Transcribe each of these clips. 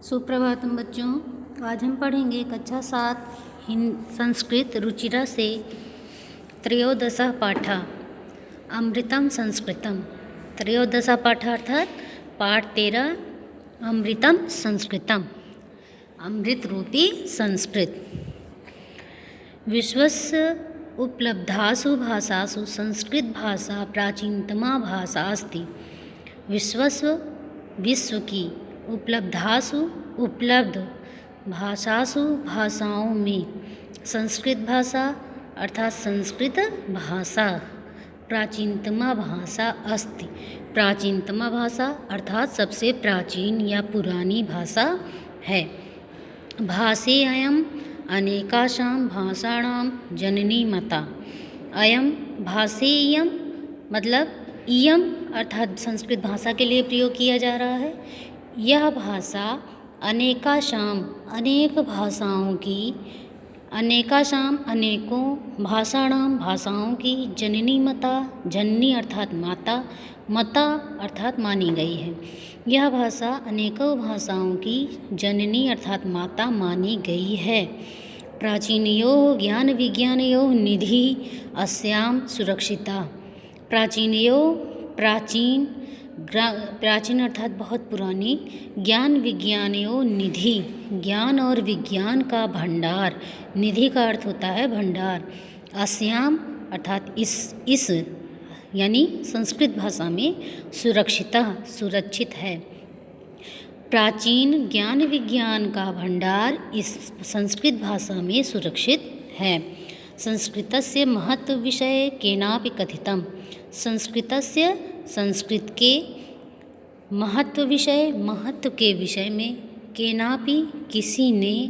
सुप्रभातम बच्चों, आज हम पढ़ेंगे कक्षा 7 संस्कृत रुचिरा से त्रयोदशः पाठः अमृतम संस्कृतम। त्रयोदशः पाठ अर्थात पाठ 13 अमृतम संस्कृतम, अमृत रूपी संस्कृत। विश्वस्य उपलब्धासु भाषासु संस्कृत भाषा प्राचीनतमा भाषा अस्ति। विश्व की उपलब्ध भाषासु भाषाओं में संस्कृत भाषा अर्थात संस्कृत भाषा प्राचीनतमा भाषा अस्ति। प्राचीनतमा भाषा अर्थात सबसे प्राचीन या पुरानी भाषा है। भाषेयम् अनेकासां भाषाणां जननी माता। अयम भाषेयम् मतलब इयम अर्थात संस्कृत भाषा के लिए प्रयोग किया जा रहा है। यह भाषा अनेकासां अनेक भाषाओं की अनेकों भाषाओं की जननी माता, जननी अर्थात माता, माता अर्थात मानी गई है। यह भाषा अनेकों भाषाओं की जननी अर्थात माता मानी गई है। प्राचीनयोः ज्ञान विज्ञानयोः निधि अस्याम सुरक्षिता। प्राचीन अर्थात बहुत पुरानी, ज्ञान विज्ञानयोः निधि ज्ञान और विज्ञान का भंडार, निधि का अर्थ होता है भंडार। अस्याम अर्थात इस यानी संस्कृत भाषा में सुरक्षिता सुरक्षित है। प्राचीन ज्ञान विज्ञान का भंडार इस संस्कृत भाषा में सुरक्षित है। संस्कृतस्य महत्व विषये केनापि कथितम्। संस्कृत के महत्व के विषय में केनापि किसी ने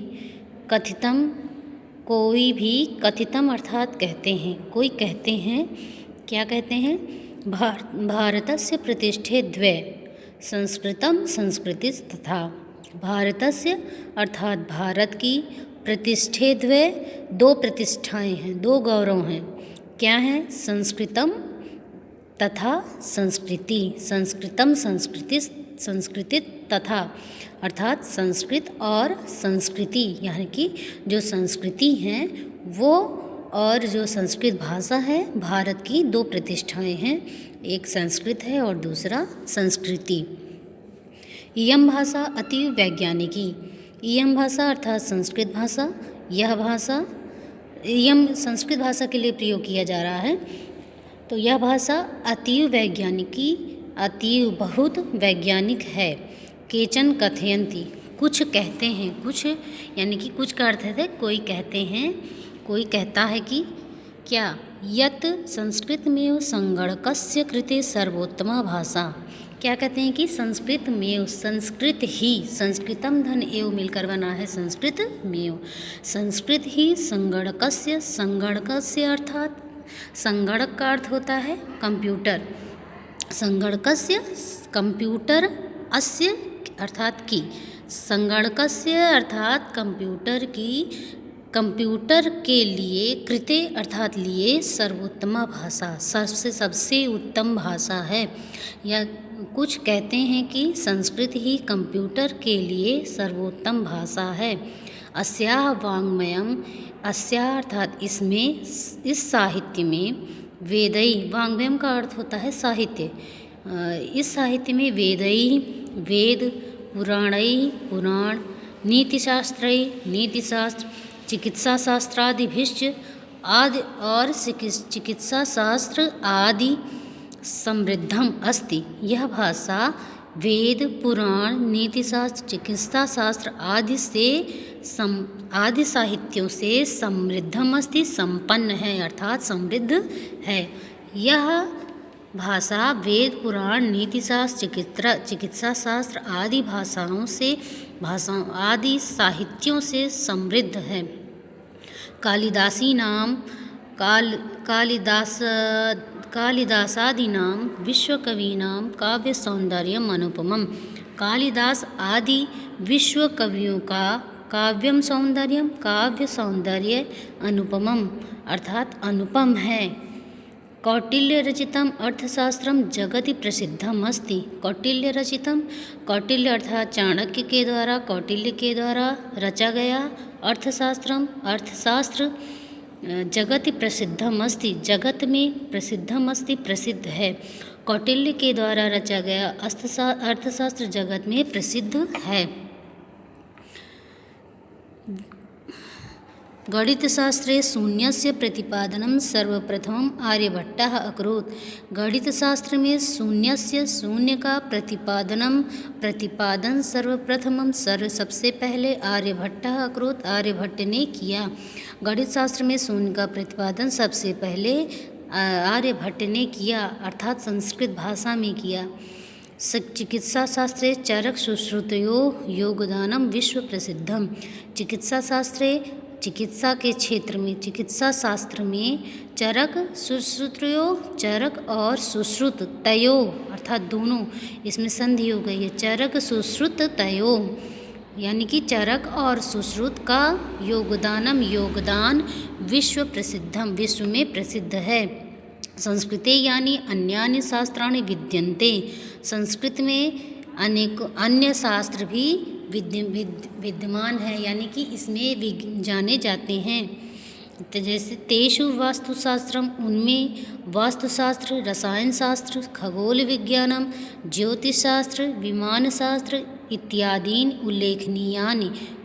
कथितम कोई भी, कथितम अर्थात कहते हैं, कोई कहते हैं, क्या कहते हैं? भारतस्य प्रतिष्ठे द्वे संस्कृतम संस्कृतिस् तथा। भारतस्य अर्थात भारत की प्रतिष्ठे द्वे दो प्रतिष्ठाएं हैं, दो गौरव हैं। क्या है? संस्कृतम तथा संस्कृति। संस्कृतम संस्कृति तथा अर्थात संस्कृत और संस्कृति यानी कि जो संस्कृति हैं वो और जो संस्कृत भाषा है, भारत की दो प्रतिष्ठाएं हैं, एक संस्कृत है और दूसरा संस्कृति। इयं भाषा अतीव वैज्ञानिकी। इयं भाषा अर्थात संस्कृत भाषा, यह भाषा इयं संस्कृत भाषा के लिए प्रयोग किया जा रहा है। तो यह भाषा अतीव वैज्ञानिकी, अतीव बहुत वैज्ञानिक है। केचन कथयन्ति कुछ कहते हैं, कुछ यानी कि कुछ का अर्थ है कोई कहते हैं, कोई कहता है कि क्या यत संस्कृत में संगणकस्य कृते सर्वोत्तमा भाषा। क्या कहते हैं कि संस्कृत में संस्कृत ही, संस्कृतम धन एव मिलकर बना है संस्कृत में, संस्कृत ही संगणकस्य अर्थात संगणक का अर्थ होता है कंप्यूटर। संगणकस्य कंप्यूटर, अस्य अर्थात की, संगणकस्य अर्थात कंप्यूटर की, कंप्यूटर के लिए, कृते अर्थात लिए, सर्वोत्तमा भाषा सबसे उत्तम भाषा है। या कुछ कहते हैं कि संस्कृत ही कंप्यूटर के लिए सर्वोत्तम भाषा है। अस्याः वाङ्मयम्, अस्याः अर्थात इसमें, इस साहित्य में, वेदै वाङ्मयम् का अर्थ होता है साहित्य। इस साहित्य में वेदै वेद, पुराणै पुराण, नीतिशास्त्रै नीतिशास्त्र, चिकित्सा शास्त्रादिभिश्च आदि और चिकित्सा शास्त्र आदि समृद्धम अस्ति। यह भाषा वेद, पुराण, नीतिशास्त्र, चिकित्सा शास्त्र आदि से आदि साहित्यों से समृद्धम अस्ति, संपन्न है अर्थात समृद्ध है। यह भाषा वेद, पुराण, नीतिशास्त्र, चिकित्सा शास्त्र आदि भाषाओं आदि साहित्यों से समृद्ध है। कालिदासादीनां विश्वकवीनां काव्यसौन्दर्यम् अनुपमम्। कालिदास आदि विश्व कवियों का काव्य सौंदर्य अनुपमम अर्थात अनुपम है। कौटिल्यरचितम् अर्थशास्त्रम जगति प्रसिद्धम अस्ति। कौटिल्यरचितम, कौटिल्य अर्थात चाणक्य के द्वारा, कौटिल्य के द्वारा रचा गया अर्थशास्त्रम, अर्थशास्त्र जगति प्रसिद्धम अस्ति, जगत में प्रसिद्धम अस्ति प्रसिद्ध है। कौटिल्य के द्वारा रचा गया अर्थशास्त्र जगत में प्रसिद्ध है। गणितशास्त्रे शून्यस्य प्रतिपादनं सर्वप्रथमं आर्यभट्टः अकरोत्। गणितशास्त्र में शून्य का प्रतिपादन सर्वप्रथमम सबसे पहले आर्यभट्टः अकरोत्, आर्यभट्ट ने किया। गणित शास्त्र में शून्य का प्रतिपादन सबसे पहले आर्यभट्ट ने किया, अर्थात संस्कृत भाषा में किया। चिकित्सा शास्त्रे चरक सुश्रुतयोः योगदानम विश्व प्रसिद्धम। चिकित्सा शास्त्रे, चिकित्सा के क्षेत्र में, चिकित्सा शास्त्र में चरक सुश्रुतयोः, चरक और सुश्रुत तयोः अर्थात दोनों, इसमें संधि हो गई है, चरक सुश्रुत तयोः यानी कि चरक और सुश्रुत का योगदान विश्व प्रसिद्धम, विश्व में प्रसिद्ध है। संस्कृते यानी अन्यान्य शास्त्राणि विद्यन्ते। संस्कृत में अनेक अन्य शास्त्र भी विद्यमान है, यानी कि इसमें जाने जाते हैं। तो जैसे तेषु वास्तुशास्त्रम, उनमें वास्तुशास्त्र, रसायन शास्त्र, खगोल विज्ञानम, ज्योतिषशास्त्र, विमान शास्त्र इत्यादीन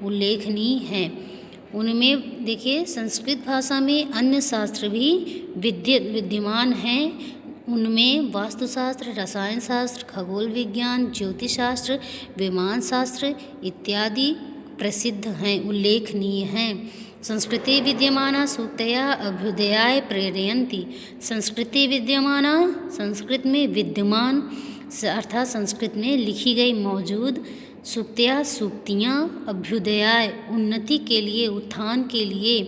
उल्लेखनीय हैं। उनमें देखिए संस्कृत भाषा में अन्य शास्त्र भी विद्यमान हैं। उनमें वास्तुशास्त्र, रसायन शास्त्र, खगोल विज्ञान, ज्योतिष शास्त्र, विमान शास्त्र इत्यादि प्रसिद्ध हैं, उल्लेखनीय हैं। संस्कृते विद्यमाना सूक्तया अभ्युदयाय प्रेरयन्ति। संस्कृते विद्यमाना, संस्कृत में विद्यमान अर्थात संस्कृत में लिखी गई मौजूद, सूक्तया सूक्तियाँ, अभ्युदयाय उन्नति के लिए, उत्थान के लिए,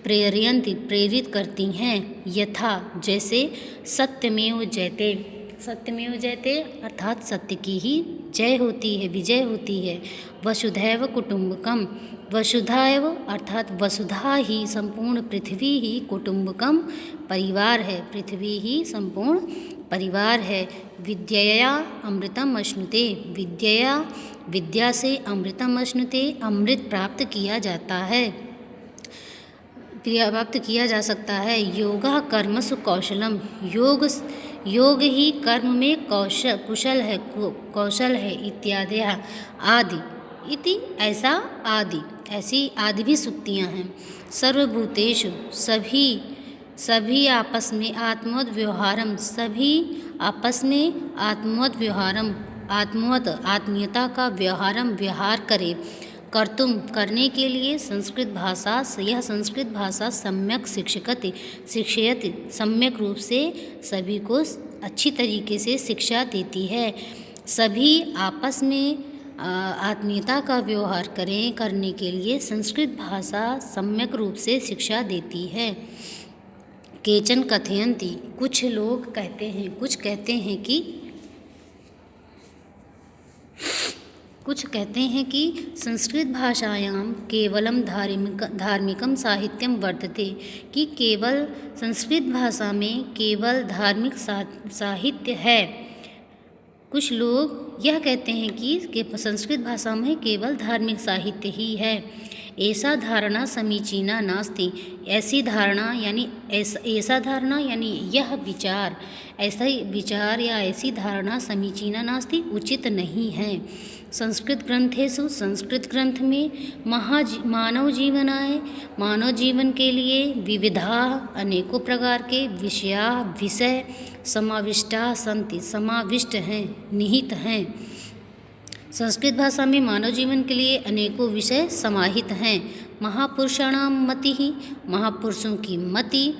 प्रेरयन्ति प्रेरित करती हैं। यथा जैसे सत्यमेव जयते, सत्यमेव जयते अर्थात सत्य की ही जय होती है, विजय होती है। वसुधैव कुटुम्बकम, वसुधैव अर्थात वसुधा ही, संपूर्ण पृथ्वी ही, कुटुम्बकम परिवार है, पृथ्वी ही संपूर्ण परिवार है। विद्यया अमृतम अश्नुते, विद्यया विद्या से अमृतम अश्नुते अमृत प्राप्त किया जाता है, प्राप्त किया जा सकता है। योगा कर्मसु कौशलम, योग ही कर्म में कौशल है। इत्यादि आदि इति ऐसा आदि, ऐसी आदि भी सूक्तियाँ हैं। सर्वभूतेषु सभी आपस में आत्मवत व्यवहारम, सभी आपस में आत्मवत व्यवहारम, आत्मीयता का व्यवहार करे। कर्तुम करने के लिए संस्कृत भाषा, यह संस्कृत भाषा सम्यक शिक्षयति सम्यक रूप से सभी को अच्छी तरीके से शिक्षा देती है। सभी आपस में आत्मीयता का व्यवहार करने के लिए संस्कृत भाषा सम्यक रूप से शिक्षा देती है। केचन कथयन्ति, कुछ लोग कहते हैं, कुछ कहते हैं कि संस्कृत भाषायां केवलम धार्मिकम साहित्यम वर्तते, कि केवल संस्कृत भाषा में केवल धार्मिक साहित्य है। कुछ लोग यह कहते हैं कि संस्कृत भाषा में केवल धार्मिक साहित्य ही है। ऐसा धारणा समीचीना नास्ति, ऐसा धारणा यानी यह विचार, ऐसा विचार या ऐसी धारणा समीचीना नास्ति उचित नहीं है। संस्कृत ग्रंथेषु, संस्कृत ग्रंथ में मानव जीवन के लिए विविधा अनेकों प्रकार के विषय समाविष्टा सन्ति, समाविष्ट हैं, निहित हैं। संस्कृत भाषा में मानव जीवन के लिए अनेकों विषय समाहित हैं। महापुरुषाणाम मति ही, महापुरुषों की मति,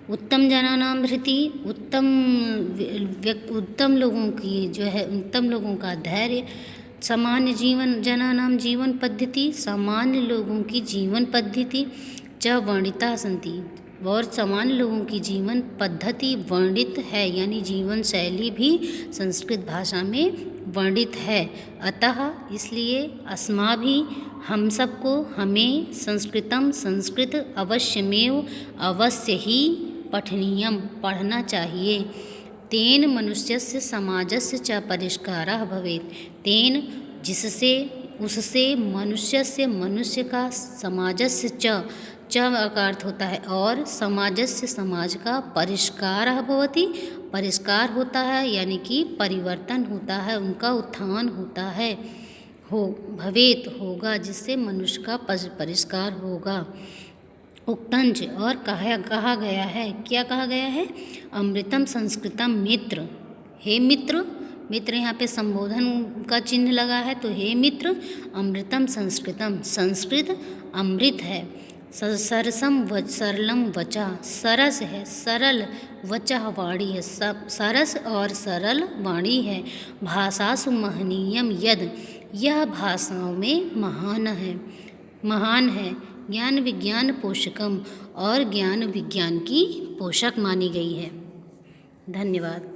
उत्तम जनानाम धृति, उत्तम लोगों की जो है, उत्तम लोगों का धैर्य, सामान्य जनानाम जीवन पद्धति, सामान्य लोगों की जीवन पद्धति, च वर्णिता सन्ति, और सामान्य लोगों की जीवन पद्धति वर्णित है, यानी जीवन शैली भी संस्कृत भाषा में वर्णित है। अतः इसलिए अस्माभिः हम सबको, हमें संस्कृत अवश्य ही पठनीयम पढ़ना चाहिए। तेन मनुष्यस्य समाजस्य च परिष्कारः भवेत्। तेन जिससे उससे मनुष्यस्य मनुष्य का समाजस्य च का अर्थ होता है और समाजस्य समाज का परिष्कारः भवति परिष्कार होता है यानी कि परिवर्तन होता है उनका उत्थान होता है हो भवेत होगा जिससे मनुष्य का परिष्कार होगा। उक्तंज और कहा गया है क्या कहा गया है अमृतम संस्कृतम मित्र हे मित्र मित्र यहाँ पे संबोधन का चिन्ह लगा है तो हे मित्र अमृतम संस्कृतम संस्कृत अमृत है। सरसम सरलम वचा सरस है सरल वचा वाणी है सरस और सरल वाणी है। भाषासु महनीयम यद यह भाषाओं में महान है। ज्ञान विज्ञान पोषकम और ज्ञान विज्ञान की पोषक मानी गई है। धन्यवाद।